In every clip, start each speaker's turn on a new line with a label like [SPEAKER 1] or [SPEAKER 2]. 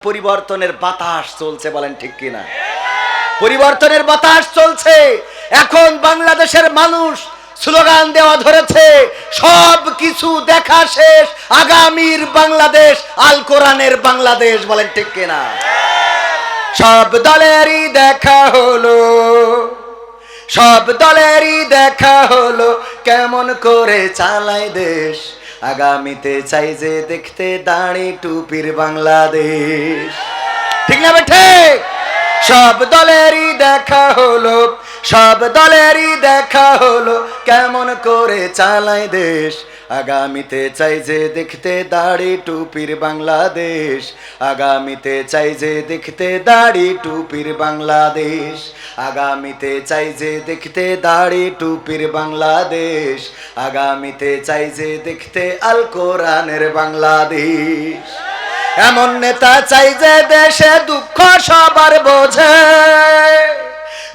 [SPEAKER 1] পরিবর্তনের বাতাস চলছে, বলেন ঠিক কিনা? পরিবর্তনের বাতাস চলছে। এখন বাংলাদেশের মানুষ স্লোগান দেওয়া ধরেছে, সব কিছু দেখা শেষ, আগামীর বাংলাদেশ আল কোরআনের বাংলাদেশ, বলেন ঠিক কিনা? সব দলেরই দেখা হলো, সব দলেরই দেখা হলো, কেমন করে চালায় দেশ, আগামীতে চাই যে দেখতে দাড়ি টুপির বাংলাদেশ। ঠিক না বেঠে? সব দলেরই দেখা হলো, সব দলেরই দেখা হলো, কেমন করে চালায় দেশ, আগামীতে চাই যে দেখতে দাড়ি টুপির বাংলাদেশ, আগামীতে চাই যে দেখতে দাড়ি টুপির বাংলাদেশ, আগামীতে চাই যে দেখতে দাড়ি টুপির বাংলাদেশ, আগামীতে চাই যে দেখতে আল কোরআনের বাংলাদেশ। এমন নেতা চাই যে দেশে দুঃখ সবার বোঝে,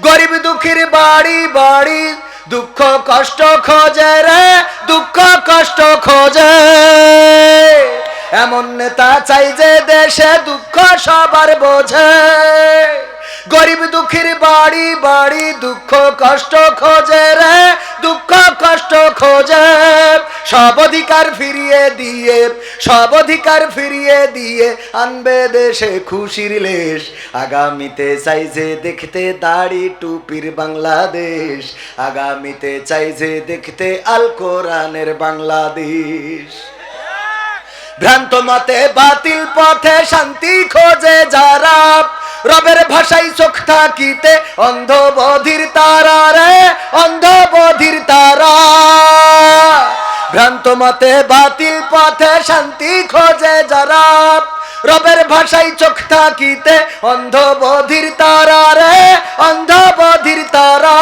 [SPEAKER 1] গরিব দুঃখীর বাড়ি বাড়ি দুঃখ কষ্ট খোঁজে রে, দুঃখ কষ্ট খোঁজে। এমন নেতা চাই যে দেশে দুঃখ সবার বোঝে, গরিব দুঃখীর বাড়ি বাড়ি দুঃখ কষ্ট খোঁজে রে, দুঃখ কষ্ট খোঁজে। সব অধিকার ফিরিয়ে দিয়ে, সব অধিকার ফিরিয়ে দিয়ে আনবে দেশে খুশির লেশ, আগামীতে চাই যে দেখতে দাড়ি টুপির বাংলাদেশ, আগামীতে চাই যে দেখতে আল কোরআনের বাংলাদেশ। ভ্রান্ত মতে বাতিল পথে শান্তি খোঁজে যারা, রবের ভাষায় চোখ থাকিতে অন্ধ বধির তারা রে, অন্ধ বধির তারা। ভ্রান্ত মতে বাতিল পথে শান্তি খোঁজে যারা, রবের ভাষায় চোখ থাকিতে অন্ধ বধির তারা রে, অন্ধ বধির তারা।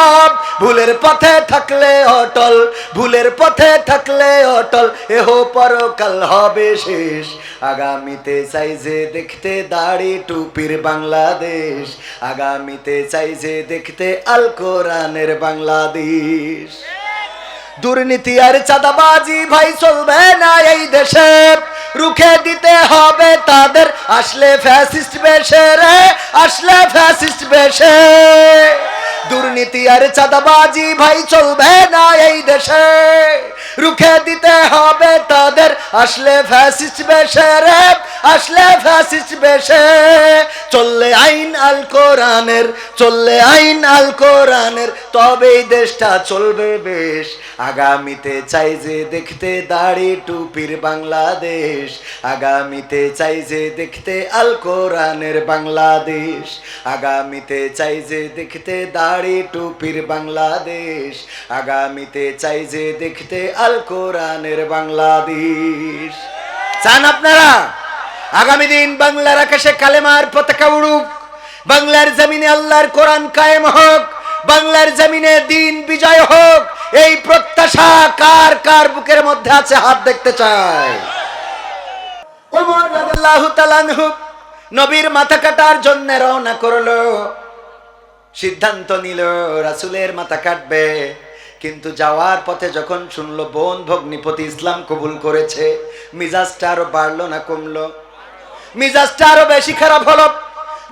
[SPEAKER 1] ভুলের পথে থাকলে অটল, ভুলের পথে থাকলে অটল, এহ পরকাল হবে শেষ, আগামীতে চাই যে দেখতে দাড়ি টুপির বাংলাদেশ, আগামীতে চাই যে দেখতে আল কোরআনের বাংলাদেশ। দুর্নীতি আর চাঁদাবাজি ভাই চলবে না এই দেশে, রুখে দিতে হবে তাদের আসলে ফ্যাসিস্ট বেশে রে, আসলে ফ্যাসিস্ট বেশে। দুর্নীতি আর চাঁদাবাজি ভাই চলবে না এই দেশে, রুখে দিতে হবে তাদের আসলে ফ্যাসিস্ট বেশে রে, আসলে ফ্যাসিস্ট বেশে। চললে আইন আল কোরআনের, চললে আইন আল কোরআনের, তবেই দেশটা চলবে বেশ, আগামীতে চাই যে দেখতে দাড়ি টুপির বাংলাদেশ, আগামীতে চাই যে দেখতে আল কোরআনের বাংলাদেশ, আগামীতে চাই যে দেখতে দাড়ি টুপির বাংলাদেশ, আগামীতে চাই যে দেখতে আল কোরআনের বাংলাদেশ। চান আপনারা আগামী দিন বাংলার আকাশে কালেমার পতাকা উড়ুক, বাংলার জমিনে আল্লাহর কোরআন কায়েম হোক, বাংলার জমিনে দিন বিজয় হোক, এই প্রত্যাশা কার কার বুকের মধ্যে আছে? হাত দেখতে চাই। ওমর রাদিয়াল্লাহু তাআলা আনহু নবীর মাথা কাটার জন্য রওনা করলো, সিদ্ধান্ত নিল রাসূলের মাথা কাটবে। কিন্তু যাওয়ার পথে যখন শুনলো বোন ভগ্নিপতি ইসলাম কবুল করেছে, মিজাজটা আরো বাড়লো না কমলো? মিজাজটা আরো বেশি খারাপ হলো,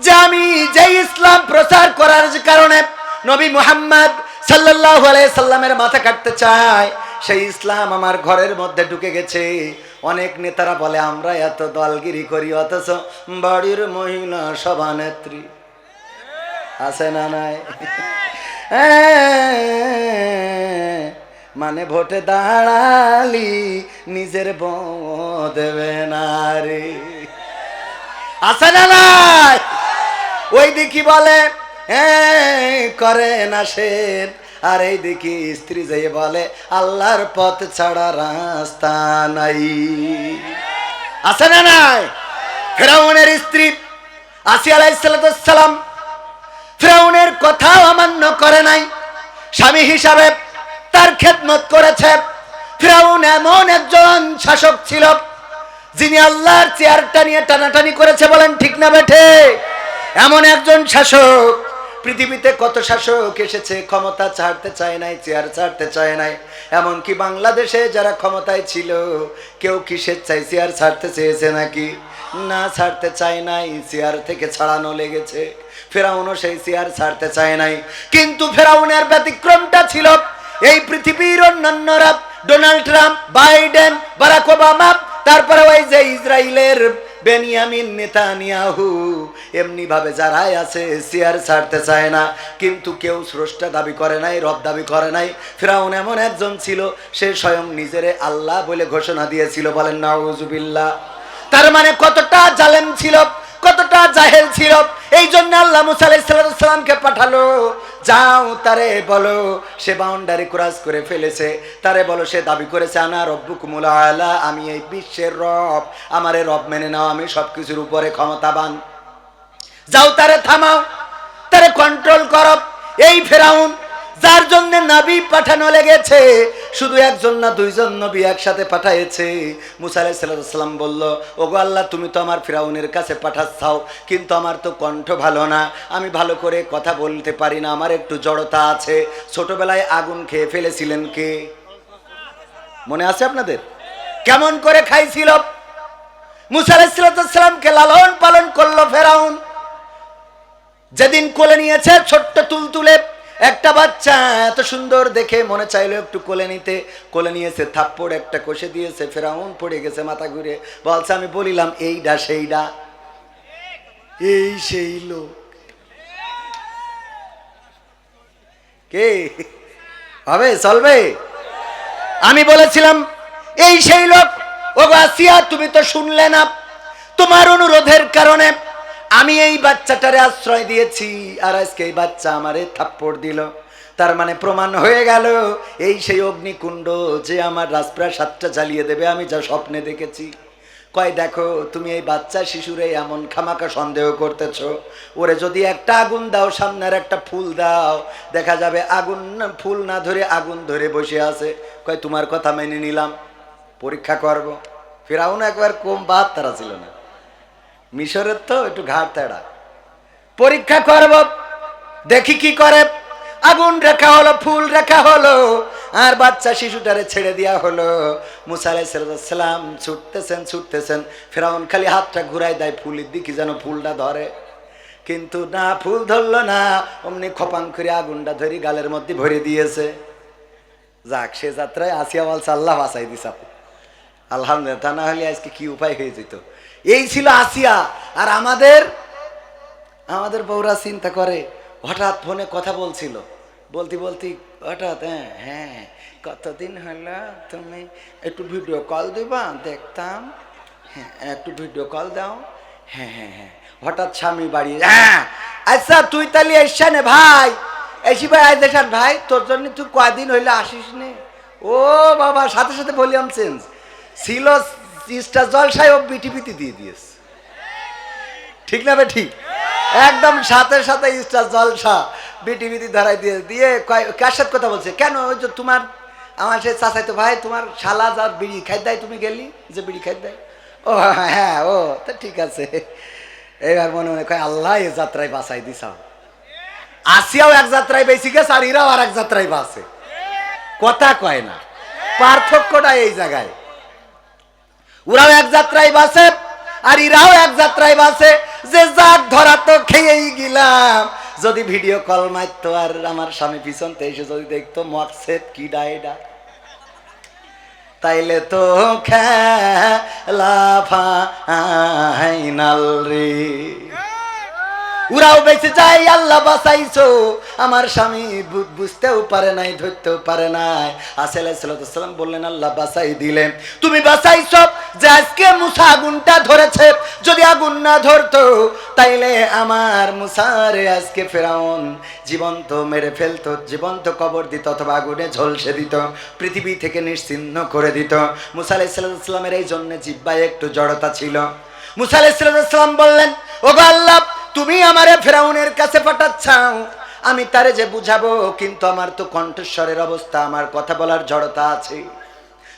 [SPEAKER 1] যে আমি যে ইসলাম প্রচার করার কারণে নবী মুহাম্মদ সাল্লাল্লাহু আলাইহি সাল্লামের মাথা কাটতে চাই, সেই ইসলাম আমার ঘরের মধ্যে ঢুকে গেছে। অনেক নেতারা বলে আমরা এত দলগিরি করি, অথচ বাড়ির মহিলা সভানেত্রী আছে না নাই? মানে ভোটে দাঁড়ালি নিজের বউ দেবে না রে, আছে না নাই? ওই দিকে বলে করে না সে, আর এই দিকে স্ত্রী যে বলে আল্লাহর পথ ছাড়া রাস্তা নাই, আছে না নাই? ফেরাউনের স্ত্রী আসিয়া আলাইহিস সালাম ফেরাউনের কথাও অমান্য করে নাই, স্বামী হিসাবে তার খেদমত করেছে। ফেরাউন এমন একজন শাসক ছিল যিনি আল্লাহর চেয়ারটা নিয়ে টানাটানি করেছে, বলেন ঠিক না বেঠে? এমন একজন শাসক পৃথিবীতে কত শাসক এসেছে, ক্ষমতা ছাড়তে চায় নাই, চেয়ার ছাড়তে চায় নাই। এমনকি বাংলাদেশে যারা ক্ষমতায় ছিল কেউ কি স্বেচ্ছায় চেয়ার ছাড়তে চেয়েছে নাকি? না, ছাড়তে চায় নাই, চেয়ার থেকে ছাড়ানো লেগেছে। ফেরাউনও সেই চেয়ার ছাড়তে চায় নাই। কিন্তু ফেরাউনের ব্যতিক্রমটা ছিল, এই পৃথিবীর অন্যান্যরা, Donald Trump, Biden, Barack Obama, তারপরে ওই যে ইসরায়েলের বেনিয়ামিন নেতানিয়াহু, এমনি ভাবে যারাই আছে চেয়ার ছাড়তে চায় না। কিন্তু কেউ স্রষ্টা দাবি করে নাই, রব দাবি করে নাই। ফিরআউন এমন একজন ছিল, সে স্বয়ং নিজেরে আল্লাহ বলে ঘোষণা দিয়েছিল। বলেন নাউজুবিল্লাহ। তার মানে কতটা জালেম ছিল, কতটা জাহেল ছিল। এই জন্য আল্লাহ মুসা আলাইহিস সালামকে পাঠালো, যাও তারে বলো সে বাউন্ডারি ক্রস করে ফেলেছে, তারে বলো সে দাবি করেছে আনা রব্বুকুমুল আলা, আমি এই বিশ্বের রব, আমারে রব মেনে নাও, আমি সবকিছুর উপরে ক্ষমতাবান। যাও তারে থামাও, তারে কন্ট্রোল করো। এই ফেরাউন যার জন্য নবী পাঠানো লেগেছে, শুধু একজন না দুইজন নবী একসাথে পাঠাইছে। মুসা আলাইহিস সালাম বলল, ওগো আল্লাহ, তুমি তো আমার ফিরাউনের কাছে পাঠাচ্ছাও, কিন্তু আমার তো কণ্ঠ ভালো না, আমি ভালো করে কথা বলতে পারি না, আমার একটু জড়তা আছে। ছোটবেলায় আগুন খেয়ে ফেলেছিলেন কে? মনে আছে আপনাদের? কেমন করে খাইছিল? মুসা আলাইহিস সালামকে লালন পালন করলো ফেরাউন। যেদিন কোলে নিয়েছে ছোট্ট তুলতুলে একটা বাচ্চা, এত সুন্দর দেখে মনে চাইলো একটু কোলে নিতে, কোলে নিয়েছে, থাপ্পড় একটা কষে দিয়েছে, ফেরাউন পড়ে গেছে মাথা ঘুরে। বলছে আমি বলিলাম এইডা সেইডা, এই সেই লোক। কে হবে? চলবে? আমি বলেছিলাম এই সেই লোক। ও আসিয়া, তুমি তো শুনলে না, তোমার অনুরোধের কারণে আমি এই বাচ্চাটারে আশ্রয় দিয়েছি, আর আজকে এই বাচ্চা আমারে থাপ্পড় দিল। তার মানে প্রমাণ হয়ে গেল এই সেই অগ্নিকুণ্ড যে আমার রাজপ্রাসাদটা জ্বালিয়ে দেবে, আমি যা স্বপ্নে দেখেছি। কয় দেখো, তুমি এই বাচ্চা শিশুরে এমন খামাকা সন্দেহ করতেছো, ওরে যদি একটা আগুন দাও, সামনের একটা ফুল দাও, দেখা যাবে আগুন ফুল না ধরে আগুন ধরে বসে আছে। কয় তোমার কথা মেনে নিলাম, পরীক্ষা করব। ফিরআউন একবার কম বাদ তারা ছিল না, মিশরের তো একটু ঘাট তেড়া। পরীক্ষা করব, দেখি কি করে। আগুন রেখা হলো, ফুল রেখা হলো, আর বাচ্চা শিশুটারে ছেড়ে দেওয়া হলো। মুসা আলাইহিস সালাম ছুটতেছেন, ফিরআউন খালি হাতটা ঘুরাই দেয় ফুলের দিকে যেন ফুলটা ধরে, কিন্তু না, ফুল ধরলো না। অমনি খপাং করে আগুনটা ধরি গালের মধ্যে ভরে দিয়েছে। যাক, সে যাত্রায় আসিয়া বলছে আল্লাহ বাঁচাই দিস আপু, আলহামদুলিল্লাহ। তা না হলে আজকে কি উপায় হয়ে যেত। এই ছিল আসিয়া। আর আমাদের বউরা চিন্তা করে, হঠাৎ ফোনে কথা বলছিল, বলতে হঠাৎ, হ্যাঁ কতদিন হলো, তুমি একটু ভিডিও কল দিবা, দেখতাম। হ্যাঁ, একটু ভিডিও কল দাও। হ্যাঁ। হঠাৎ স্বামী বাড়ি, হ্যাঁ আচ্ছা তুই তাহলে এসছা নে ভাই, এসি ভাই আজ দেখান ভাই, তোর জন্য তুই কয়দিন হইলে আসিস নে। ও বাবা, সাথে সাথে ভলিউম চেঞ্জ ছিল, স্টার জলসায় ও বিটিপিটি দিয়ে দিয়েছে। ঠিক না বে? ঠিক, একদম সাথে সাথে স্টার জলসা বিটিভিটি ধরাই দিয়ে কার সাথে কথা বলছে, কেন ওই যে তোমার আমার সে চাচাইতো ভাই, তোমার শালা যার বিড়ি খাই দেয়, তুমি গেলি যে বিড়ি খাই দেয়। ও হ্যাঁ, ও তা ঠিক আছে। এবার মনে মনে কয় আল্লাহ এ যাত্রায় বাঁচাই দিছাও। আসিয়াও এক যাত্রায় বেশি গেছে, আর এরাও আর এক যাত্রায় বাঁচে। কথা কয় না, পার্থক্যটা এই জায়গায়। ওরাও এক যাত্রায় বাঁচে, আর এরাও এক যাত্রায় বাঁচে। যে যাক ধরা তো খেয়েই গেলাম। যদি ভিডিও কল মারতো আর আমার স্বামী পিছন এসে যদি দেখতো মকসেদ কি ডাইডা, তাইলে তো খেলা ফাইনাল রে। ওরাও বেঁচে যায়, আল্লাহ বাঁচাইছো। আমার স্বামী বুঝতেও পারে নাই, ধরতেও পারে নাই। আসা আলাইহিস সালাম বললেন আল্লাহ বাঁচাই দিলেন। তুমি বাঁচাইছো যে আজকে মুসা আগুনটা ধরেছে, যদি আগুন না ধরতো তাইলে আমার মুসারে আজকে ফেরাউন জীবন্ত মেরে ফেলতো, জীবন্ত কবর দিত, অথবা আগুনে ঝলসে দিত, পৃথিবী থেকে নিশ্চিহ্ন করে দিত। মুসা আলাইহিস সালামের এই জন্য জিহ্বায় একটু জড়তা ছিল। মুসা আলাইহিস সালাম বললেন, ওগো আল্লাহ, তুমি আমারে ফেরাউনের কাছে পাঠাচ্ছাও, আমি তারে যে বুঝাবো, কিন্তু আমার তো কণ্ঠস্বরের অবস্থা, আমার কথা বলার জড়তা আছে।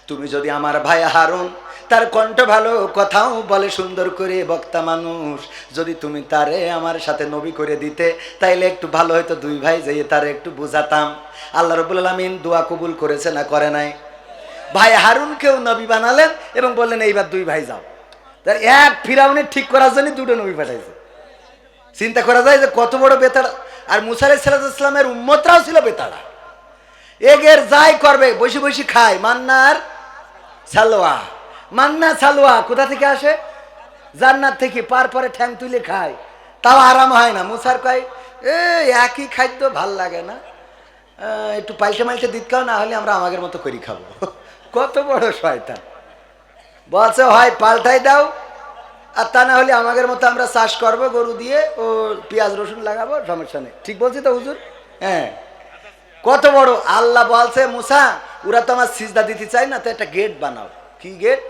[SPEAKER 1] তুমি যদি আমার ভাই হারুন, তার কণ্ঠ ভালো, কথাও বলে সুন্দর করে, বক্তা মানুষ, যদি তুমি তারে আমার সাথে নবী করে দিতে তাইলে একটু ভালো হয়তো, দুই ভাই যাইয়ে তারে একটু বুঝাতাম। আল্লাহ রাব্বুল আলামিন দোয়া কবুল করেছে না করে নাই? ভাই হারুনকেও নবী বানালেন এবং বললেন এইবার দুই ভাই যাও। তার এক ফিরাউনের ঠিক করার জন্য দুটো নবী পাঠাইছে। চিন্তা করা যায় যে কত বড় বেতাড়া। আর মুসা আলাইহিস সালামের উম্মতরাও ছিল বেতাড়া। এগের যাই করবে, বসে বসে খায় মান্নার সালোয়া। মান্না সালোয়া কোথা থেকে আসে? জান্নাত থেকে। পার পরে ঠ্যাং তুলে খায়, তাও আরাম হয় না। মুসার কয় একই খাদ্য ভাল লাগে না, একটু পাল্টে মাল্টে দিত খাও, না হলে আমরা আমাদের মতো করি খাবো। কত বড় শয়তান। বলছে হয় পাল্টাই দাও, আর তা না হলে আমাদের মতো আমরা চাষ করবো গরু দিয়ে, ও পেঁয়াজ রসুন লাগাবো, সমস্যা নেই। ঠিক বলছি তো হুজুর? হ্যাঁ, কত বড়। আল্লাহ বলছে মুসা, ওরা তো আমার সিজদা দিতে চাই না, তো একটা গেট বানাও। কি গেট?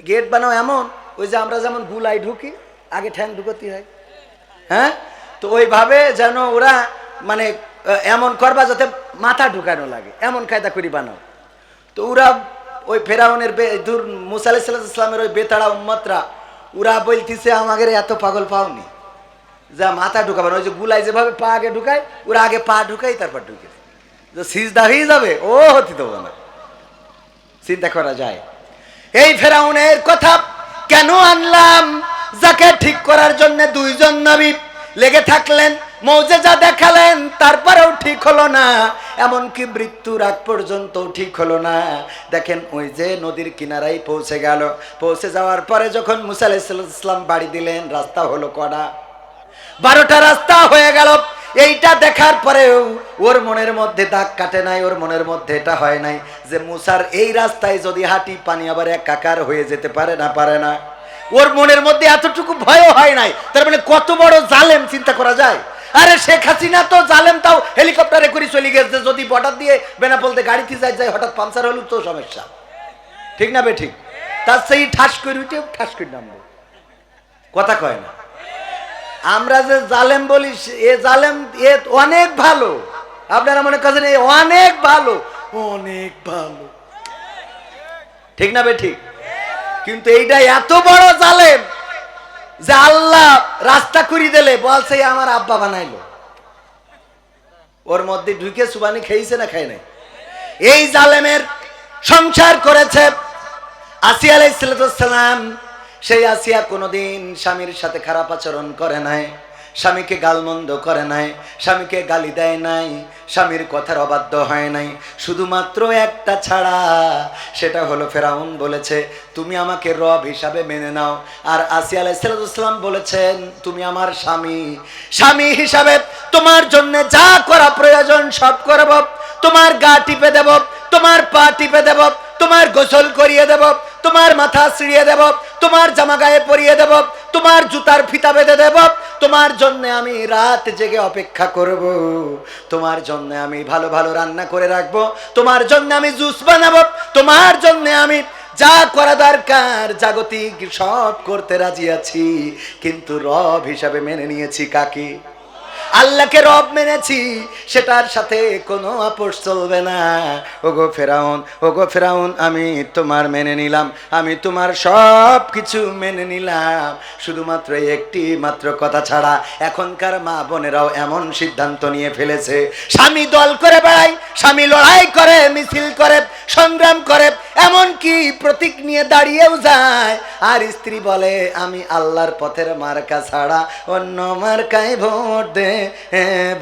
[SPEAKER 1] গেট বানাও এমন, ওই যে আমরা যেমন গুলাই ঢুকি, আগে ঠ্যাং ঢুকতে হয়, হ্যাঁ, তো ওইভাবে যেন ওরা মানে এমন করবা যাতে মাথা ঢুকানো লাগে, এমন কায়দা করি বানাও। তো ওরা ওই ফেরাউনের মুসা আলাইহিস সালামের ওই বেতাড়া উম্মতরা, ওরা বলতেছে আমাদের এত পাগল পাওনি যা মাথা ঢুকাবে না। ওই যে গুলাই যেভাবে পা আগে ঢুকায়, ওরা আগে পা ঢুকাই তারপর ঢুকে সিজদা হয়ে যাবে, ও হতে দেবো না। চিন্তা করা যায়। এই ফেরাউনের কথা কেন আনলাম? যাকে ঠিক করার জন্য দুইজন নবী লেগে থাকলেন, মৌজেজা দেখালেন, তারপরেও ঠিক হলো না, এমনকি মৃত্যুর আগ পর্যন্ত ঠিক হলো না। দেখেন ওই যে নদীর কিনারায় পৌঁছে গেল। পৌঁছে যাওয়ার পরে যখন মুসা আলাইহিস সালাম বাড়ি দিলেন, রাস্তা হলো কটা? 12টা রাস্তা হয়ে গেল। এইটা দেখার পরেও ওর মনের মধ্যে দাগ কাটে নাই, ওর মনের মধ্যে এটা হয় নাই যে মুসার এই রাস্তায় যদি হাঁটি পানি আবার একাকার হয়ে যেতে পারে না, পারে না। ওর মনের মধ্যে এতটুকু ভয়ও হয় নাই। তার মানে কত বড় জালেম, চিন্তা করা যায়। আরে শেখ হাসিনা তো জালেম, তাও হেলিকপ্টারে করে চলে গেছে। যদি বর্ডার দিয়ে বেনাপোলতে গাড়িতে যায়, হঠাৎ পাঞ্চার হলো তো সমস্যা, ঠিক না বে ঠিক? তার সেই ঠাস করে উঠে ঠাস করে নামবো, কথা কয় না। আমরা যে জালেম বলি, এ জালেম এ অনেক ভালো। আপনারা মনে করছেন এ অনেক ভালো, অনেক ভালো, ঠিক না বে ঠিক? কিন্তু এইটা এত বড় জালেম যে আল্লাহ রাস্তা করে দিলে বলছে আমার আব্বা বানাইলো। ওর মধ্যে ঢুকে সুবানি খেয়েছে না খায় নাই? এই জালেমের সংসার করেছে আসিয়া আলাইহিস সালাম। সেই আসিয়া কোনোদিন স্বামীর সাথে খারাপ আচরণ করে নাই, স্বামীকে গালমন্দ করে নাই, স্বামীকে গালি দেয় নাই, স্বামীর কথার অবাধ্য হয় নাই, শুধুমাত্র একটা ছাড়া, সেটা হলো ফেরাউন বলেছে তুমি আমাকে রব হিসাবে মেনে নাও। আর আসিয়া আলাইহিস সালাম বলেছেন তুমি আমার স্বামী, স্বামী হিসাবে তোমার জন্য যা করা প্রয়োজন সব করব। তোমার গা টিপে দেব, তোমার পা টিপে দেব, তোমার গোসল করিয়ে দেব, তোমার মাথা ছিঁড়িয়ে দেব, তোমার জামা গায়ে পরিয়ে দেব, তোমার জুতার ফিতা বেঁধে দেব, তোমার জন্য আমি রাত জেগে অপেক্ষা করব, তোমার জন্য আমি ভালো ভালো রান্না করে রাখবো, তোমার জন্য আমি জুস বানাবো, তোমার জন্য আমি যা করা দরকার জাগতিক সব করতে রাজি আছি। কিন্তু রব হিসাবে মেনে নিয়েছি কাকে? আল্লাহকে রব মেনেছি, সেটার সাথে কোনো আপোষ চলবে না। ওগো ফেরাউন, ওগো ফেরাউন, আমি তোমার মেনে নিলাম, আমি তোমার সব কিছু মেনে নিলাম, শুধুমাত্র একটি মাত্র কথা ছাড়া। এখনকার মা বোনেরাও এমন সিদ্ধান্ত নিয়ে ফেলেছে, স্বামী দল করে বেড়ায়, স্বামী লড়াই করে, মিছিল করে, সংগ্রাম করে, এমনকি প্রতীক নিয়ে দাঁড়িয়েও যায়। আর স্ত্রী বলে আমি আল্লাহর পথের মার্কা ছাড়া অন্য মার্কায় ভোট দে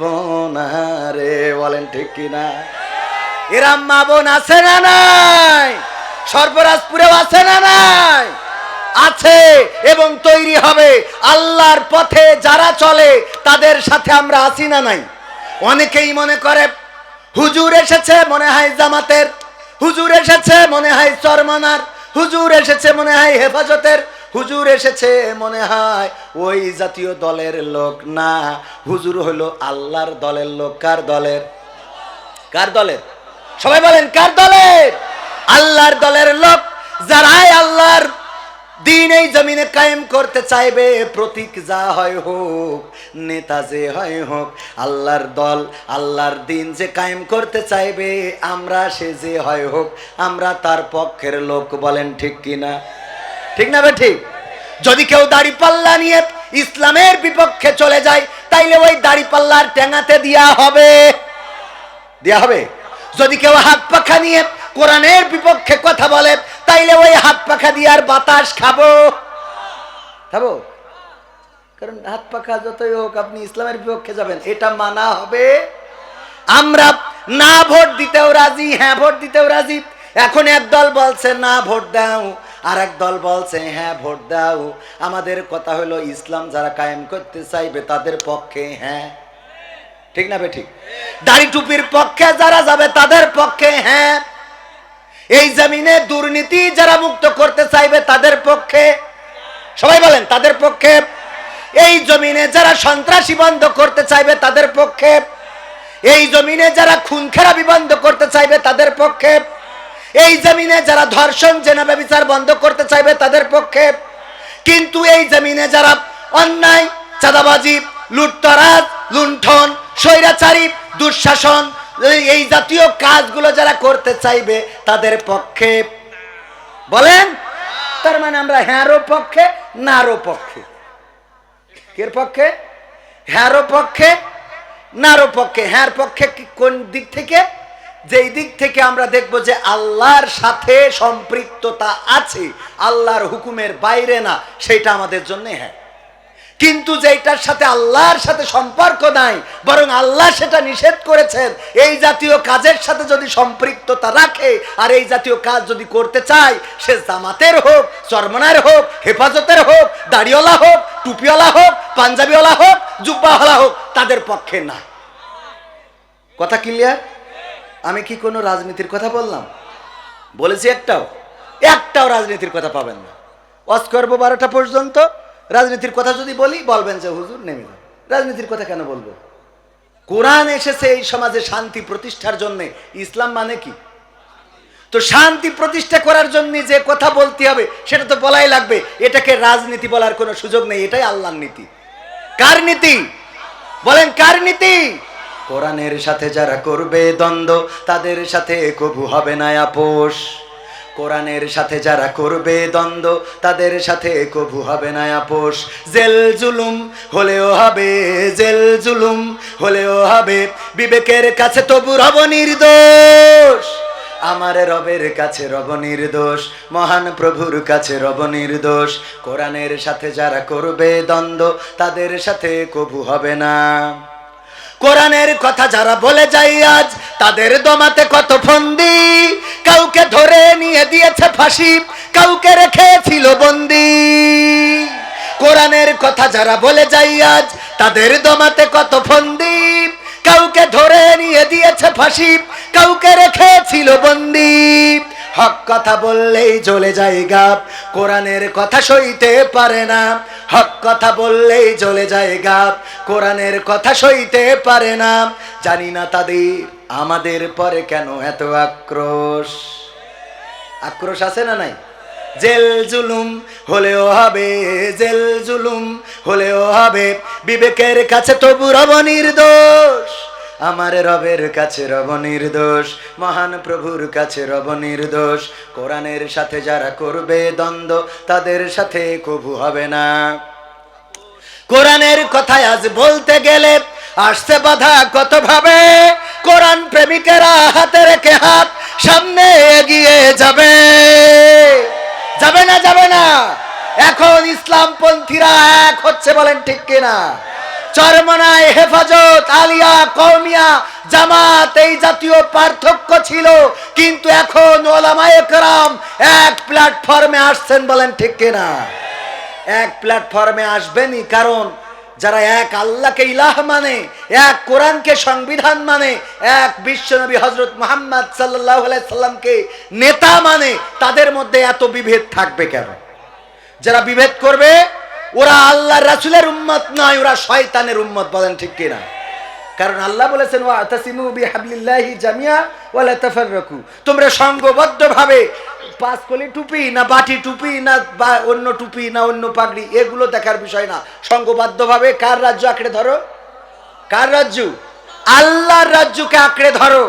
[SPEAKER 1] বোনারে। বলেন ঠিক কিনা? এরম মা বোন আছে না নাই? সর্বরাজপুরেও আছে না নাই? আছে, এবং তৈরি হবে। আল্লাহর পথে যারা চলে তাদের সাথে আমরা আছি না নাই? অনেকেই মনে করে হুজুর এসেছে মনে হয় জামাতের, হুজুর এসেছে মনে হয় চরমনার, হুজুর এসেছে মনে হয় হেফাজতের, হুজুর এসেছে মনে হয় ওই জাতীয় দলের লোক। না, হুজুর হলো আল্লাহর দলের লোক। কার দলের? কার দলের? সবাই বলেন কার দলের? আল্লাহর দলের লোক। যারাই আল্লাহর দিন এই জমিনে কায়েম করতে চাইবে, প্রতীক যা হয় হোক, নেতা যে হয় হোক, আল্লাহর দল আল্লাহর দিন যে কায়েম করতে চাইবে, আমরা সে যে হয় হোক, আমরা তার পক্ষের লোক। বলেন ঠিক কিনা? ঠিক না বে ঠিক? যদি কেউ দাড়িপাল্লা নিয়ে ইসলামের বিপক্ষে চলে যায়, তাইলে ওই দাড়িপাল্লার টেঙাতে দেয়া হবে, দেয়া হবে। যদি কেউ হাত পাখা নিয়ে কোরআনের বিপক্ষে কথা বলে, তাইলে ওই হাত পাখা দিয়ে আর বাতাস খাবো, খাবো। কারণ হাত পাখা যতই হোক, আপনি ইসলামের বিপক্ষে যাবেন, এটা মানা হবে। আমরা না ভোট দিতেও রাজি, হ্যাঁ ভোট দিতেও রাজি। এখন এক দল বলছে না ভোট দাও, আর এক দল বলছে হ্যাঁ ভোট দাও। আমাদের কথা হলো ইসলাম যারা কায়েম করতে চাইবে তাদের পক্ষে হ্যাঁ, ঠিক না বে ঠিক? দাড়ি টুপির পক্ষে যারা যাবে তাদের পক্ষে হ্যাঁ। এই জমিনে দুর্নীতি যারা মুক্ত করতে চাইবে তাদের পক্ষে, সবাই বলেন তাদের পক্ষে। এই জমিনে যারা সন্ত্রাসী বন্ধ করতে চাইবে তাদের পক্ষে, এই জমিনে যারা খুন খারাপি বন্ধ করতে চাইবে তাদের পক্ষে, এই জমিনে যারা ধর্ষণ জেনা ব্যভিচার বন্ধ করতে চাইবে তাদের পক্ষে। কিন্তু এই জমিনে যারা অন্যায়, চাঁদাবাজি, লুটতরাজ, লুণ্ঠন, স্বৈরাচারী, দুঃশাসন, এই জাতীয় কাজগুলো যারা করতে চাইবে তাদের পক্ষে। বলেন, তার মানে আমরা হ্যাঁরও পক্ষে নারও পক্ষে। কের পক্ষে? হ্যাঁরও পক্ষে নারও পক্ষে। হ্যাঁর পক্ষে কোন দিক থেকে? যেই দিক থেকে আমরা দেখব যে আল্লাহর সাথে সম্পৃক্ততা আছে, আল্লাহর হুকুমের বাইরে না, সেটা আমাদের জন্য হ্যাঁ। কিন্তু যেটার সাথে আল্লাহর সাথে সম্পর্ক নাই, বরং আল্লাহ সেটা নিষেধ করেছেন, এই জাতীয় কাজের সাথে যদি সম্পৃক্ততা রাখে আর এই জাতীয় কাজ যদি করতে চায়, সে জামাতের হোক, চরমনার হোক, হেফাজতের হোক, দাড়িওয়ালা হোক, টুপিওয়ালা হোক, পাঞ্জাবিওয়ালা হোক, জুব্বাওয়ালা হোক, তাদের পক্ষে না। কথা ক্লিয়ার? আমি কি কোনো রাজনীতির কথা বললাম? বলেছি একটাও রাজনীতির কথা পাবেন না। ওয়াজ করবো 12টা পর্যন্ত, রাজনীতির কথা যদি বলি বলবেন যে হুজুর নেমে যান। রাজনীতির কথা কেন বলবো? কোরআন এসেছে এই সমাজে শান্তি প্রতিষ্ঠার জন্য। ইসলাম মানে কি? তো শান্তি প্রতিষ্ঠা করার জন্য যে কথা বলতে হবে সেটা তো বলাই লাগবে। এটাকে রাজনীতি বলার কোনো সুযোগ নেই, এটাই আল্লাহর নীতি। কার নীতি? বলেন কার নীতি? কোরআনের সাথে যারা করবে দ্বন্দ্ব, তাদের সাথে কবু হবে না আপোষ। কোরআনের সাথে যারা করবে দ্বন্দ্ব, তাদের সাথে কবু হবে না আপোষ। জেল জুলুম হলেও হবে, জেল জুলুম হলেও হবে, বিবেকের কাছে তবু রব নির্দোষ। আমার রবের কাছে রব নির্দোষ, মহান প্রভুর কাছে রব নির্দোষ। কোরআনের সাথে যারা করবে দ্বন্দ্ব, তাদের সাথে কবু হবে না। কোরআনের কথা যারা বলে যায় আজ, তাদের দমাতে কত ফন্দি। কাউকে ধরে নিয়ে দিয়েছে ফাঁসি, কাউকে রেখেছিল বন্দি। কোরআনের কথা যারা বলে যায় আজ, তাদের দমাতে কত ফন্দি। কাউকে ধরে নিয়ে দিয়েছে ফাঁসি, কাউকে রেখেছিল বন্দি। হক কথা বললেই জ্বলে যায় গাব, কোরআনের কথা সইতে পারে না। হক কথা বললেই জ্বলে যায় গাব, কোরআনের কথা সইতে পারে না। জানি না তাদের আমাদের পরে কেন এত আক্রোশ। আক্রোশ আছে না নাই? জেল জুলুম হলেও হবে, জেল জুলুম হলেও হবে, বিবেকের কাছে তবু রব নির্দোষ। আমার রবের কাছে রব নির্দোষ, মহান প্রভুর কাছে রব নির্দোষ। কোরআনের সাথে যারা করবে দ্বন্দ্ব, তাদের সাথে কবু হবে না। কোরআনের কথায় আজ বলতে গেলে আসছে বাধা কত ভাবে। কোরআন প্রেমিকেরা হাতে রেখে হাত সামনে এগিয়ে যাবে। যাবে না? যাবে না? এখন ইসলামপন্থীরা এক হচ্ছে, বলেন ঠিক কিনা? চরমনায়, হেফাজত, আলিয়া, কওমিয়া, জামাত, এই জাতীয় পার্থক্য ছিল, কিন্তু এখন ওলামায়ে কেরাম এক প্ল্যাটফর্মে আসছেন, বলেন ঠিক কিনা? এক প্ল্যাটফর্মে আসবেনই, কারণ যারা এক আল্লাহকে ইলাহ মানে, এক কোরআনকে সংবিধান মানে, এক বিশ্বনবী হযরত মুহাম্মদ সাল্লাল্লাহু আলাইহি সাল্লামকে নেতা মানে, তাদের মধ্যে এত বিভেদ থাকবে কেন? যারা বিভেদ করবে ওরা আল্লাহর রাসূলের উম্মত নয়, ওরা শয়তানের উম্মত, বলেন ঠিক কিনা? কারণ আল্লাহ বলেছেন ওয়াতাসিমু বিহাবলিল্লাহি জামিয়া ওয়ালা তাফাররাকু, তোমরা সংঘবদ্ধভাবে পাঁচকলি টুপি না বাটি টুপি না বা অন্য টুপি না অন্য পাগড়ি এগুলো দেখার বিষয় না, সংঘবদ্ধভাবে কার রাজ্য আঁকড়ে ধরো, কার রাজ্য, আল্লাহর রাজ্যকে আঁকড়ে ধরো।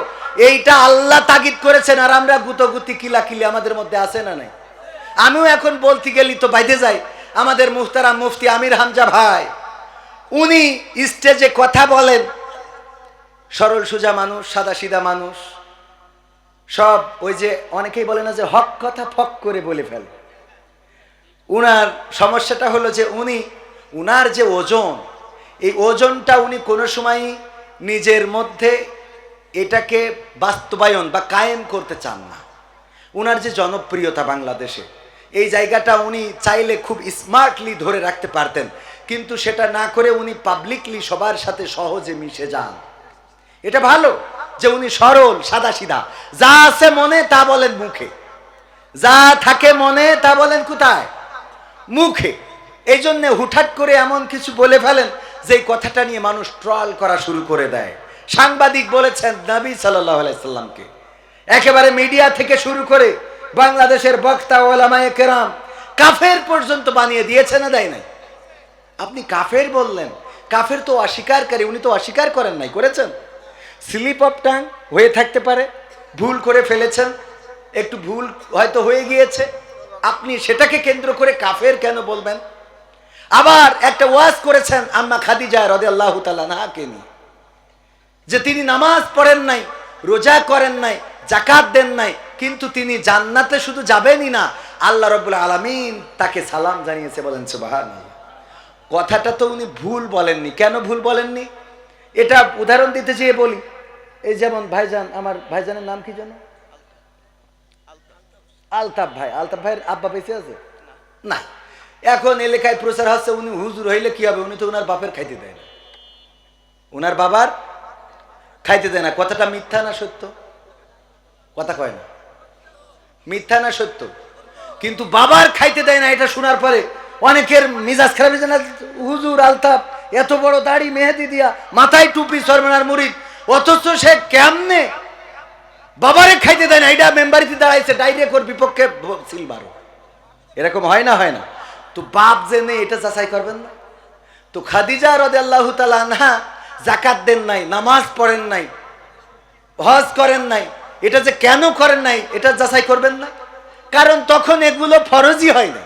[SPEAKER 1] এইটা আল্লাহ তাগিদ করেছেন। আর আমরা গুতগুতি কিলাকিলি আমাদের মধ্যে আছে না নাই? আমিও এখন বলতে গেলি তো বাইরে যাই। আমাদের মুহতারাম মুফতি আমির হামজা ভাই, উনি স্টেজে কথা বলেন, সরল সোজা মানুষ, সাদা সিধা মানুষ, সব ওই যে অনেকেই বলে না যে হক কথা ফক করে বলে ফেলে। উনার সমস্যাটা হলো যে উনার যে ওজন, এই ওজনটা উনি কোনো সময় নিজের মধ্যে এটাকে বাস্তবায়ন বা কায়েম করতে চান না। উনার যে জনপ্রিয়তা বাংলাদেশে, এই জায়গাটা উনি চাইলে খুব স্মার্টলি ধরে রাখতে পারতেন, কিন্তু সেটা না করে উনি পাবলিকলি সবার সাথে সহজে মিশে যান। এটা ভালো যে উনি সরল সাদা সিধা, যা আছে মনে তা বলেন মুখে, যা থাকে মনে তা বলেন কোথায়, মুখে। এই জন্য হুটহাট করে এমন কিছু বলে ফেলেন যে কথাটা নিয়ে মানুষ ট্রল করা শুরু করে দেয়। সাংবাদিক বলেছেন নবী সাল্লাল্লাহু আলাইহি সাল্লামকে, একেবারে মিডিয়া থেকে শুরু করে বাংলাদেশের বক্তা ওলামায়ে কেরাম কাফের পর্যন্ত বানিয়ে দিয়েছে না, দেয় নাই? আপনি কাফের বললেন, কাফের তো অস্বীকারকারী, উনি তো অস্বীকার করেন নাই, করেছেন? স্লিপ অফ টাং হয়ে থাকতে পারে, ভুল করে ফেলেছেন, একটু ভুল হয়তো হয়ে গিয়েছে, আপনি সেটাকে কেন্দ্র করে কাফের কেন বলবেন? আবার একটা ওয়াজ করেছেন আম্মা খাদিজা রাদিয়াল্লাহু তাআলা আনহাকে নিয়ে, যে তিনি নামাজ পড়েন নাই, রোজা করেন নাই, যাকাত দেন নাই, কিন্তু তিনি জান্নাতে শুধু যাবেনই না, আল্লাহ রাব্বুল আলামিন তাকে সালাম জানিয়েছে। বলেন সুবহানাল্লাহ। কথাটা তো উনি ভুল বলেননি। কেন ভুল বলেননি? এটা উদাহরণ দিতে চেয়ে বলি। এই যেমন ভাইজান, আমার ভাইজানের নাম কি যেন? আলতাফ ভাই। আলতাফ ভাইয়ের আব্বা বেঁচে আছে না? এখন এলাকায় প্রচার হচ্ছে উনি হুজুর হইলে কি হবে, উনি তো ওনার বাপের খাইতে দেয় না, ওনার বাবার খাইতে দেয় না। কথাটা মিথ্যা না সত্য? কথা কয় না, মিথ্যা না সত্য? কিন্তু বাবার খাইতে দেয় না, এটা শোনার পরে অনেকের মিজাজ খারাপ হয়েছে না, হুজুর আলতাফ এত বড় দাড়ি মেহেদি দিয়া, মাথায় টুপি, সরমানার মুরিদ, অথচ সে কেমনে বাবারে খাইতে দেয় না, এটা মেম্বারিতে দাঁড়াইছে, ডাইরেক্ট ওর বিপক্ষে সিলবারো। এরকম হয় না? হয় না? তো বাপ যে নেই এটা যাচাই করবেন না? তো খাদিজা রাদিয়াল্লাহু তাআলা আনহা যাকাত দেন নাই, নামাজ পড়েন নাই, হজ করেন নাই, এটা যে কেন করেন নাই এটা যাচাই করবেন না? কারণ তখন এগুলো ফরজই হয় না,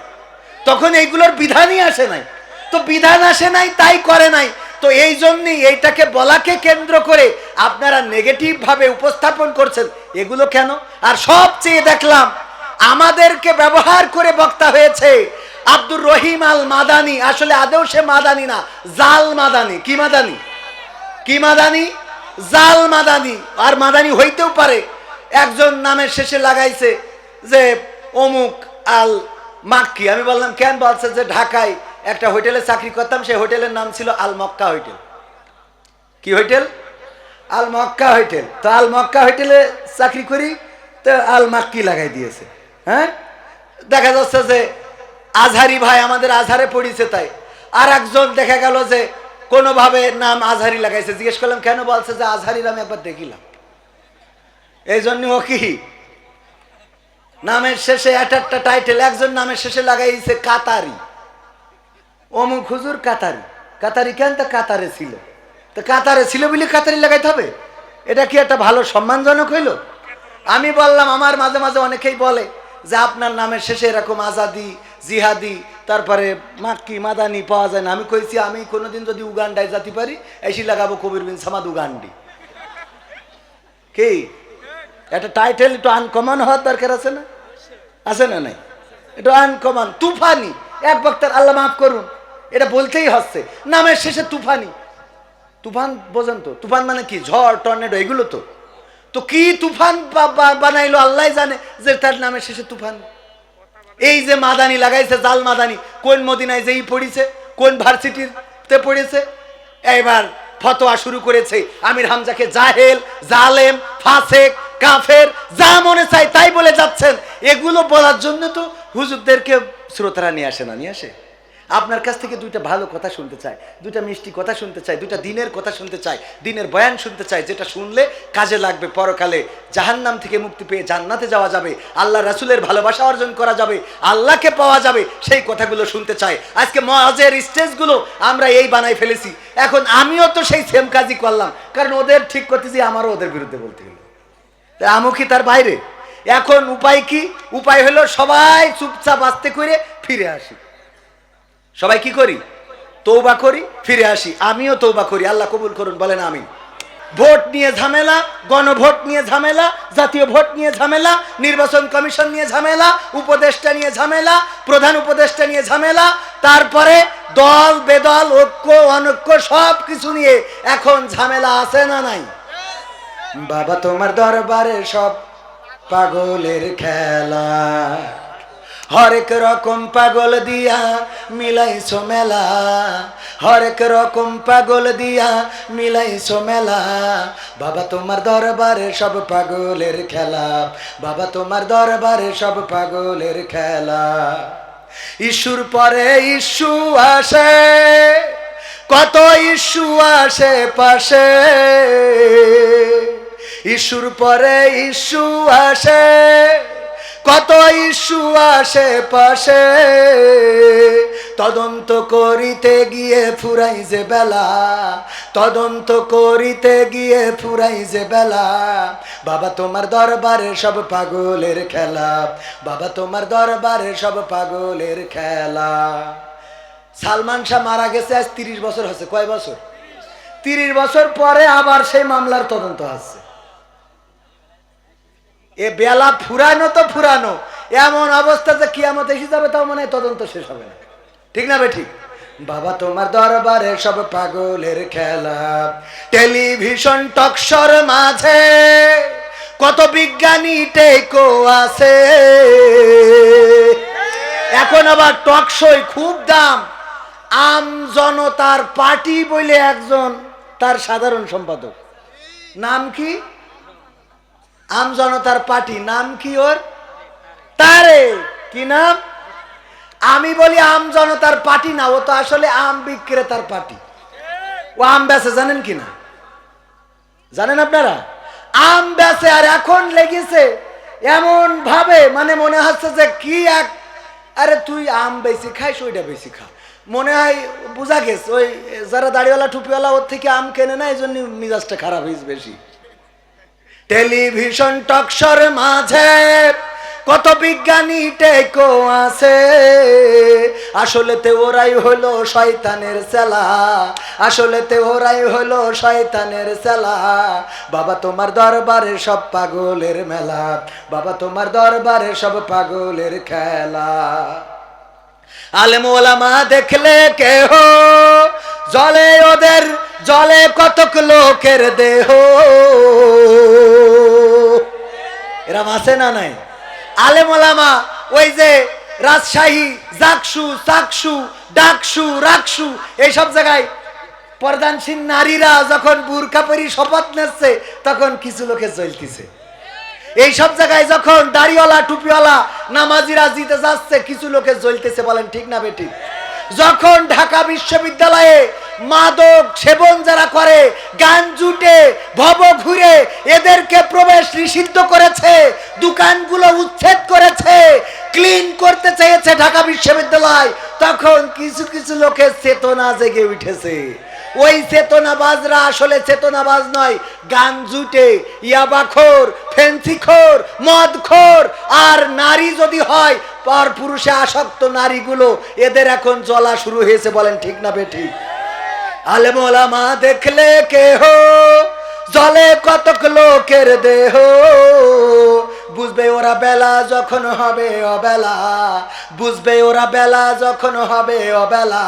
[SPEAKER 1] তখন এইগুলোর বিধানই আসে নাই। তো বিধান আসে নাই তাই করে নাই। তো এই জন্যই এইটাকে বলাকে কেন্দ্র করে আপনারা নেগেটিভ ভাবে উপস্থাপন করছেন। এগুলো কেন? আর সবচেয়ে দেখলাম আমাদেরকে ব্যবহার করে বক্তা হয়েছে আব্দুর রহিম আল মাদানি। আসলে আদৌ সে মাদানি না, জাল মাদানি। কি মাদানি? কি মাদানি? জাল মাদানি। আর মাদানি হইতেও পারে, একজন নামের শেষে লাগাইছে যে অমুক আল মাক্কি। আমি বললাম কেন? বলছে যে ঢাকায় একটা হোটেলে চাকরি করতাম, সেই হোটেলের নাম ছিল আল মক্কা হোটেল। কি হোটেল? আল মক্কা হোটেল। তো আল মক্কা হোটেলে চাকরি করি, তো আল মাক্কি লাগাই দিয়েছে। হ্যাঁ, দেখা যাচ্ছে যে আজহারি ভাই আমাদের আজহারে পড়িছে, তাই আর একজন দেখা গেল যে কোনোভাবে নাম আজহারি লাগাইছে। জিজ্ঞেস করলাম কেন? বলছে যে আজহারির আমি একবার দেখিলাম। এই জন্য ও কি নামের শেষে একটা টাইটেল, একজন নামের শেষে লাগাইছে কাতারি, অমুক হুজুর কাতারি। কাতারি কেন? তা কাতারে ছিল, তো কাতারে ছিল বলে কাতারি লাগাইতে হবে? এটা কি একটা ভালো সম্মানজনক হইল? আমি বললাম আমার মাঝে মাঝে অনেকেই বলে যে আপনার নামের শেষে এরকম আজাদি, জিহাদি, তারপরে মাক্কি, মাদানি পাওয়া যায় না। আমি কইছি আমি কোনোদিন যদি উগান্ডায় যেতে পারি, এসি লাগাবো কবির বিন সামাদ উগান্ডি। কি একটা টাইটেল একটু আনকমন হওয়ার দরকার আছে না? আছে না? নাই, একটু আনকমন। তুফানি এক বক্তার, আল্লাহ মাফ করুন, এটা বলতেই হচ্ছে, নামের শেষে তুফানি। তুফান বোঝেন তো? তুফান মানে কি? ঝড়, টর্নেডো, এগুলো তো। তো কি তুফান বানাইলো আল্লাহ জানে, যে তার নামের শেষে তুফান। এই যে মাদানি লাগাইছে, জাল মাদানি, কোন মদিনায় যেই পড়িছে, কোন ভার্সিটিতে পড়েছে, এবার ফতোয়া শুরু করেছে আমির হামজাকে জাহেল, জালেম, ফাসেক, কাফের, যা মনে চায় তাই বলে যাচ্ছেন। এগুলো বলার জন্য তো হুজুরদেরকে শ্রোতারা নিয়ে আসে না? নিয়ে আসে? আপনার কাছ থেকে দুইটা ভালো কথা শুনতে চাই, দুইটা মিষ্টি কথা শুনতে চাই, দুইটা দিনের কথা শুনতে চাই, দিনের বয়ান শুনতে চাই, যেটা শুনলে কাজে লাগবে, পরকালে জাহান্নাম থেকে মুক্তি পেয়ে জান্নাতে যাওয়া যাবে, আল্লাহ রাসূলের ভালোবাসা অর্জন করা যাবে, আল্লাহকে পাওয়া যাবে, সেই কথাগুলো শুনতে চাই। আজকে মওয়াজের স্টেজগুলো আমরা এই বানাই ফেলেছি। এখন আমিও তো সেই সেম কাজই করলাম, কারণ ওদের ঠিক করতেছি, আমারও ওদের বিরুদ্ধে বলতে গেল, আমও কি তার বাইরে? এখন উপায় কি? উপায় হলো সবাই চুপচাপ আস্তে করে ফিরে আসি। সবাই কি করি? তওবা করি, ফিরে আসি। আমিও তওবা করি, আল্লাহ কবুল করুন, বলেন আমিন। ভোট নিয়ে ঝামেলা, গণভোট নিয়ে ঝামেলা, জাতীয় ভোট নিয়ে ঝামেলা, নির্বাচন কমিশন নিয়ে ঝামেলা, উপদেষ্টা নিয়ে ঝামেলা, প্রধান উপদেষ্টা নিয়ে ঝামেলা, তারপরে দল বেদল, ঐক্য অনৈক্য সব কিছু নিয়ে এখন ঝামেলা আছে না নাই? বাবা তোমার দরবারে সব পাগলের খেলা, হরেক রকম পাগল দিয়া মিলাইছো মেলা, হরেক রকম পাগল দিয়া মিলাইছো মেলা। বাবা তোমার দরবারে সব পাগলের খেলা, বাবা তোমার দরবারে সব পাগলের খেলা। ইস্যুর পরে ইস্যু আসে, কত ইস্যু আসে পাশে, ইস্যুর পরে ইস্যু আসে, কত ইস্যু আসে পাশে, তদন্ত করিতে গিয়ে ফুরাই যে বেলা, তদন্ত করিতে গিয়ে ফুরাই যে বেলা। বাবা তোমার দরবারে সব পাগলের খেলা, বাবা তোমার দরবারে সব পাগলের খেলা। সালমান শাহ মারা গেছে আজ 30 বছর হচ্ছে। কয় বছর? 30 বছর পরে আবার সেই মামলার তদন্ত আছে। এ বেলা ফুরানো তো ফুরানো, এমন অবস্থা যে কিয়ামত এসে যাবে, তাও মনে হয় তদন্ত শেষ হবে না। ঠিক না বেঠিক? বাবা তোমার দরবারে সব পাগলের খেলা। টেলিভিশন টকশোর মাঝে কত বিজ্ঞানী টেকো আছে, এখন আবার টকশোয় খুব দাম। আম জনতার পার্টি বলে একজন, তার সাধারণ সম্পাদক, নাম কি? আম জনতার পার্টি, নাম কি ওর? তারে কি নাম? আমি বলি আম জনতার পার্টি না, ও তো আসলে আম বিক্রেতার পার্টি। ও আম বেচে, জানেন কি না? জানেন আপনারা? আম বেচে, আর এখন লেগেছে এমন ভাবে, মানে মনে হচ্ছে যে কি এক, আরে তুই আম বেশি খাইস, ওইটা বেশি খা। মনে হয় বোঝা গেছে ওই যারা দাড়িওয়ালা টুপিওয়ালা ওর থেকে আম কেনে না, এই জন্য মিজাজটা খারাপ হয়েছে বেশি। টেলিভিশন টকশোর মাঝে কত বিজ্ঞানী টেকো আছে, আসলেতে ওরাই হলো শয়তানের চেলা, আসলেতে ওরাই হলো শয়তানের চেলা। বাবা তোমার দরবারে সব পাগলের মেলা, বাবা তোমার দরবারে সব পাগলের খেলা। আলেম ওলামা দেখলে কেহ জলে, ওদের জলে কতক লোকের দেহ, এরম আছে না নাই? আলেম ওলামা ওই যে রাজশাহী, জাকসু, চাকসু, ডাকসু, রাকসু, এইসব জায়গায় প্রধানশীল নারীরা যখন বুরকা পরি শপথ নিচ্ছে, তখন কিছু লোকে জ্বলতেছে। এইসব জায়গায় যখন দাড়িওয়ালা টুপিওয়ালা নামাজিরা জিতে যাচ্ছে, কিছু লোকে জ্বলতেছে। বলেন ঠিক না বেঠিক? যখন ঢাকা বিশ্ববিদ্যালয়ে মাদক সেবন যারা করে, গান জুটে, ভব ঘুরে, এদেরকে প্রবেশ নিষিদ্ধ করেছে, দোকানগুলো উচ্ছেদ করেছে, ক্লিন করতে চেয়েছে ঢাকা বিশ্ববিদ্যালয়, তখন কিছু কিছু লোকের চেতনা জেগে উঠেছে। ওই চেতনাবাজরা আসলে চেতনাবাজ নয়, গান জুটে, ইয়াবাখোর, ফেন্সিখোর, মদখোর, আর নারী যদি হয় পর পুরুষে আসক্ত নারীগুলো, এদের এখন জ্বলা শুরু হয়েছে। বলেন ঠিক না বেঠিক? আলেম ওলামা দেখলে কেহ জলে কতক লোকের দেহ, বুঝবে ওরা বেলা যখন হবে অবেলা, বুঝবে ওরা বেলা যখন হবে অবেলা।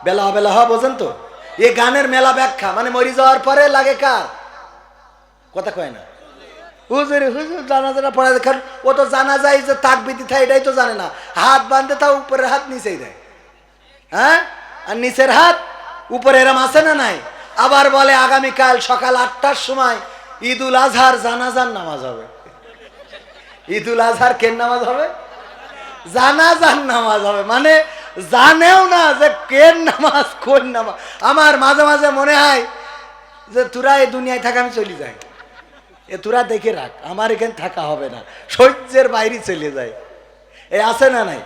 [SPEAKER 1] বেলা অবেলা হওয়া বোঝেন তো? এই গানের মেলা ব্যাখ্যা, মানে মরি যাওয়ার পরে লাগে কার কথা কয় না? হুজুর হুজুর জানাজাটা পড়া দেখান, ও তো জানা যায় যে তাকবীর দিতে, এটাই তো জানে না। হাত বাঁধতে তাও উপরের হাত নিচেই দেয়, হ্যাঁ, আর নিচের হাত উপরে, এরম আছে না নাই? আবার বলে আগামীকাল সকাল 8টার সময় ঈদুল আজহার জানাজার নামাজ হবে। ঈদুল আজহার কেন নামাজ হবে? জানাজার নামাজ হবে। মানে জানেও না যে কেন নামাজ কোন নামাজ। আমার মাঝে মাঝে মনে হয় যে তোরা এই দুনিয়ায় থাকা, আমি চলে যাই, এ তোরা দেখে রাখ, আমার এখানে থাকা হবে না, সহ্যের বাইরে চলে যায়। এই আছে না নাই?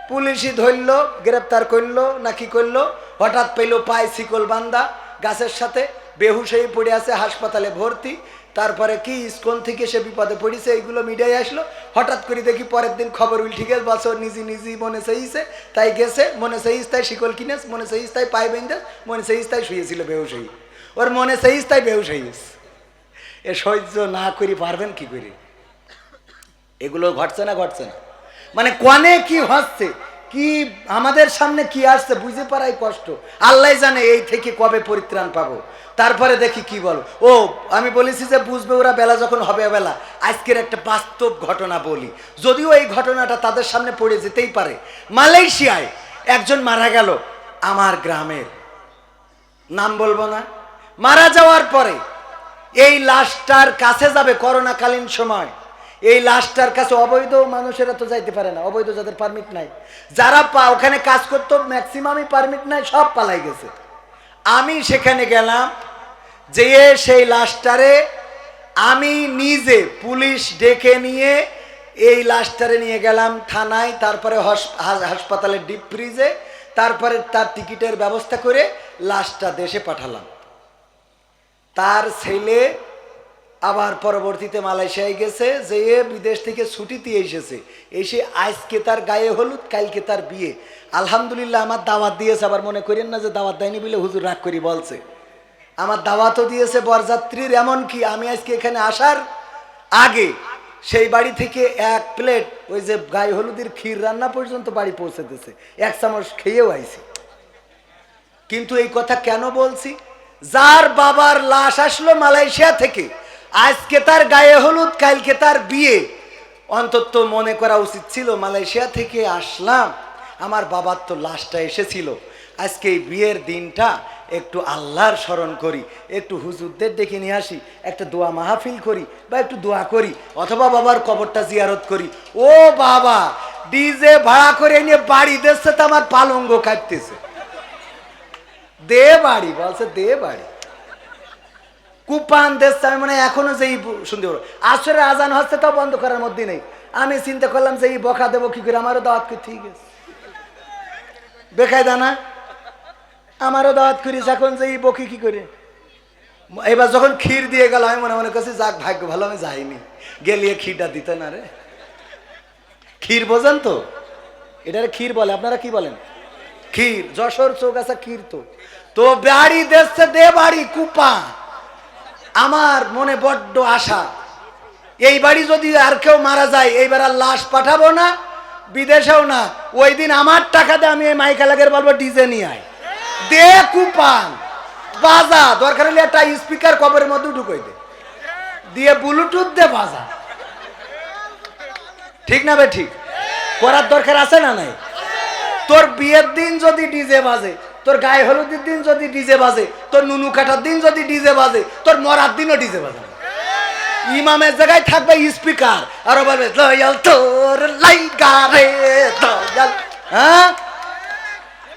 [SPEAKER 1] পুলিশই ধরলো, গ্রেপ্তার করলো না কি করলো, হঠাৎ পেলো পায়ে শিকল বান্ধা গাছের সাথে, বেহুশ হয়ে পড়ে আছে, হাসপাতালে ভর্তি। তারপরে কি ইস্কন থেকে সে বিপদে পড়েছে, এইগুলো মিডিয়ায় আসলো। হঠাৎ করে দেখি পরের দিন খবর উল্টে গেছে, বছর নিজে নিজেই মনে চাইছে তাই গেছে, মনে চাইস তাই শিকল কিনেস, মনে চাইস তাই পায়ে বেঁধেস, মনে চাইস তাই শুয়েছিল বেহুশ হয়ে, ওর মনে চাইস তাই বেহুশ হয়েছে। এ সহ্য না করি পারবেন কি করে? এগুলো ঘটছে না ঘটছে না, মানে কনে কি হচ্ছে, কি আমাদের সামনে কি আসছে বুঝে পারাই কষ্ট। আল্লাহ জানে এই থেকে কবে পরিত্রাণ পাবো। তারপরে দেখি কি বলো। ও আমি বলেছি যে বুঝবে ওরা বেলা যখন হবে বেলা। আজকের একটা বাস্তব ঘটনা বলি, যদিও এই ঘটনাটা তাদের সামনে পড়ে যেতেই পারে। মালয়েশিয়ায় একজন মারা গেল, আমার গ্রামের, নাম বলবো না। মারা যাওয়ার পরে এই লাশটার কাছে যাবে, করোনাকালীন সময় এই লাশটার কাছে অবৈধ মানুষেরা তো যাইতে পারে না, অবৈধ যাদের পারমিট নাই, যারা ওখানে কাজ করতো ম্যাক্সিমামই পারমিট নাই, সব পালাই গেছে। আমি সেখানে গেলাম, যেয়ে সেই লাশটারে আমি নিজে পুলিশ ডেকে নিয়ে এই লাশটারে নিয়ে গেলাম থানায়, তারপরে হাসপাতালের ডিপ ফ্রিজে, তারপরে তার টিকিটের ব্যবস্থা করে লাশটা দেশে পাঠালাম। তার ছেলে আবার পরবর্তীতে মালয়েশিয়ায় গেছে, যে বিদেশ থেকে ছুটিতে এসেছে, এসে আজকে তার গায়ে হলুদ, কালকে তার বিয়ে। আলহামদুলিল্লাহ আমার দাওয়াত দিয়েছে, আবার মনে করেন না যে দাওয়াত দেয়নি বলে হুজুর রাগ করি বলছে, আমার দাওয়াতও দিয়েছে বরযাত্রীর। এমনকি আমি আজকে এখানে আসার আগে সেই বাড়ি থেকে এক প্লেট ওই যে গায়ে হলুদের ক্ষীর রান্না পর্যন্ত বাড়ি পৌঁছে দিয়েছে, এক চামচ খেয়েও আইছি। কিন্তু এই কথা কেন বলছি, যার বাবার লাশ আসলো মালয়েশিয়া থেকে, আজকে তার গায়ে হলুদ, কালকে তার বিয়ে, অন্তত মনে করা উচিত ছিল মালয়েশিয়া থেকে আসলাম, আমার বাবার তো লাশটা এসেছিল, আজকে এই বিয়ের দিনটা একটু আল্লাহর স্মরণ করি, একটু হুজুরদের ডেকে নিয়ে আসি, একটা দোয়া মাহফিল করি বা একটু দোয়া করি, অথবা বাবার কবরটা জিয়ারত করি। ও বাবা, ডিজে ভাড়া করে নিয়ে বাড়ি দিচ্ছে, তো আমার পালঙ্গ কাটতেছে, দে বাড়ি বলছে, দে বাড়ি কুপান দেশ। আমি মানে এখনো যেই শুনতে পারো, আসরে আজান হচ্ছে তাও বন্ধ করার মধ্যে নেই। আমি চিন্তা করলাম যে এই বকা দেবো কি করে, আমারও দাওয়াত করে, ঠিক আছে বেকায় দানা, আমারও দাওয়াত করিস, এখন যে এই বকি কি করে। এবার যখন ক্ষীর দিয়ে গেল, আমি মনে মনে করছি যাক ভাগ্য ভালো আমি যাইনি, গেলিয়ে ক্ষীরটা দিত না রে। ক্ষীর বোঝেন তো, এটার ক্ষীর বলে, আপনারা কি বলেন? ক্ষীর, যশোর চৌগাছা ক্ষীর। তো তো বাড়ি দেখছে, দে বাড়ি কুপা। আমার মনে বড্ড আশা, এই বাড়ি যদি আর কেউ মারা যায়, এইবার আর লাশ পাঠাবো না, বিদেশেও না, ওই দিন আমার টাকা দিয়ে আমি এই মাইকা লাগের বলবো ডিজে নিয়ে আয়, দে কুপান বাজা, দরকার হলে একটা স্পিকার কবরের মধ্যে ঢুকাই দে, দিয়ে ব্লুটুথ দে বাজা। ঠিক না বে ঠিক? করার দরকার আছে না নাই? তোর বিয়ের দিন যদি ডিজে বাজে, তোর গায়ে হলুদের দিন যদি ডিজে বাজে, তোর নুনু কাটার দিন যদি ডিজে বাজে, তোর মরার দিনও ডিজে বাজে। ইমামের জায়গায় থাকবে স্পিকার, আর বলবে দয়াল তোর লাইগা রে দয়াল, হ্যাঁ